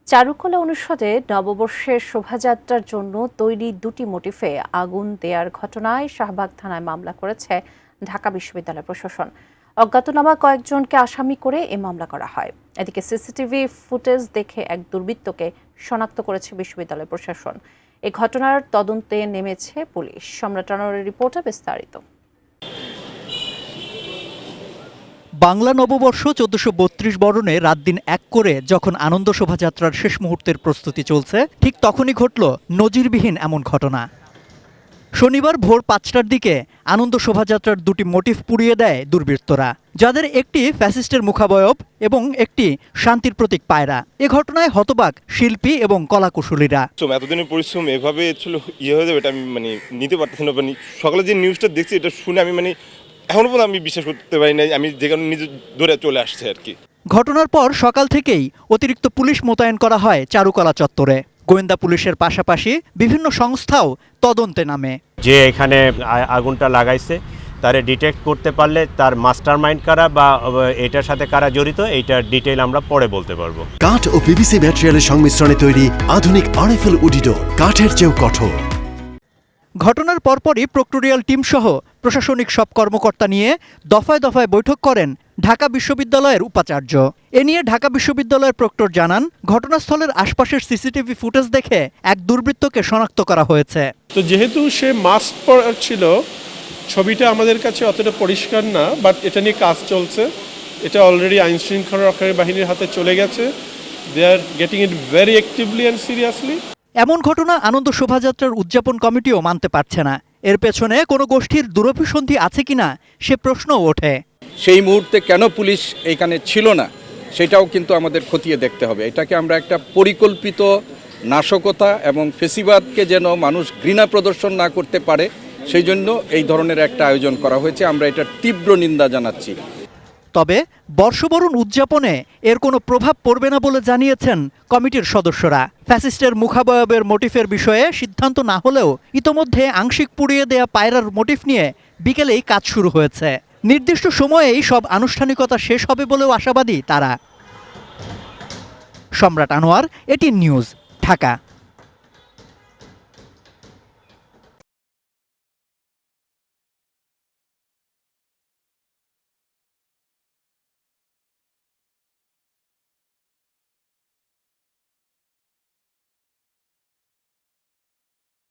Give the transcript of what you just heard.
চারুকলা অনুষদে নববর্ষের শোভাযাত্রার জন্য তৈরি দুটি মোটিফে আগুন দেওয়ার ঘটনায় শাহবাগ থানায় মামলা করেছে ঢাকা বিশ্ববিদ্যালয় প্রশাসন। অজ্ঞাতনামা কয়েকজনকে আসামি করে এ মামলা করা হয়। এদিকে সিসিটিভি ফুটেজ দেখে এক দুর্বৃত্তকে শনাক্ত করেছে বিশ্ববিদ্যালয় প্রশাসন। এ ঘটনার তদন্তে নেমেছে পুলিশ। সম্রাট আনোয়ারের রিপোর্টে বিস্তারিত। বাংলা নববর্ষ ১৪৩২ বরণে রাত দিন এক করে যখন আনন্দ শোভাযাত্রার শেষ মুহূর্তের প্রস্তুতি চলছে, ঠিক তখনই ঘটল নজিরবিহীন এমন ঘটনা। শনিবার ভোর ৫টার দিকে আনন্দ শোভাযাত্রার দুটি মোটিফ পুড়িয়ে দেয় দুর্বৃত্তরা, যাদের একটি ফ্যাসিস্টের মুখাবয়ব এবং একটি শান্তির প্রতীক পায়রা। এ ঘটনায় হতবাক শিল্পী এবং কলাকুশলীরা। এতদিনের পরিশ্রম এভাবে হয়ে যাবে এটা আমি নিতে পারতেছি না। সকালে যে নিউজটা দেখছি এটা শুনে আমি এখনো পর্যন্ত আমি বিশ্বাস করতে পারি নাই। আমি যে কারণে নিজে ধরে চলে আসছে আর কি। ঘটনার পর সকাল থেকেই অতিরিক্ত পুলিশ মোতায়েন করা হয় চারুকলা চত্বরে। গোয়েন্দা পুলিশের পাশাপাশি বিভিন্ন সংস্থাও তদন্তে নামে। যে এখানে আগুনটা লাগাইছে তারে ডিটেক্ট করতে পারলে তার মাস্টার মাইন্ড কারা বা এটার সাথে কারা জড়িত, এইটার ডিটেইল আমরা পরে বলতে পারবো। কাঠ ও পিভিসি ম্যাটেরিয়ালের সংমিশ্রণে তৈরি আধুনিক আরএফএল উডিডোর, কাঠের চেয়েও কঠোর। ঘটনার পরপরই প্রক্টোরিয়াল টিম সহ প্রশাসনিক সব কর্মকর্তা নিয়ে দফায় দফায় বৈঠক করেন ঢাকা বিশ্ববিদ্যালয়ের উপাচার্য। এ নিয়ে ঢাকা বিশ্ববিদ্যালয়ের প্রক্টর জানান, ঘটনাস্থলের আশপাশের সিসিটিভি ফুটেজ দেখে এক দুর্বৃত্তকে শনাক্ত করা হয়েছে। তো যেহেতু সে মাস্ক পরা ছিল, ছবিটা আমাদের কাছে অতটা পরিষ্কার না, বাট এটা নিয়ে কাজ চলছে। এটা অলরেডি আইন শৃঙ্খলা রক্ষাকারী বাহিনীর হাতে চলে গেছে। They are getting it very actively and seriously. এমন ঘটনা আনন্দ শোভাযাত্রার উদযাপন কমিটিও মানতে পারছে না। এর পেছনে কোনো গোষ্ঠীর দুরভিসন্ধি আছে কিনা সে প্রশ্নও ওঠে। সেই মুহূর্তে কেন পুলিশ এইখানে ছিল না সেটাও কিন্তু আমাদের খতিয়ে দেখতে হবে। এটাকে আমরা একটা পরিকল্পিত নাশকতা এবং ফেসিবাদকে যেন মানুষ ঘৃণা প্রদর্শন না করতে পারে সেই জন্য এই ধরনের একটা আয়োজন করা হয়েছে। আমরা এটার তীব্র নিন্দা জানাচ্ছি। তবে বর্ষবরণ উদযাপনে এর কোনো প্রভাব পড়বে না বলে জানিয়েছেন কমিটির সদস্যরা। ফ্যাসিস্টের মুখাবয়বের মোটিফের বিষয়ে সিদ্ধান্ত না হলেও ইতোমধ্যে আংশিক পুড়িয়ে দেয়া পায়রার মোটিফ নিয়ে বিকেলেই কাজ শুরু হয়েছে। নির্দিষ্ট সময়েই সব আনুষ্ঠানিকতা শেষ হবে বলেও আশাবাদী তারা। সম্রাট আনোয়ার, এটিএন নিউজ, ঢাকা।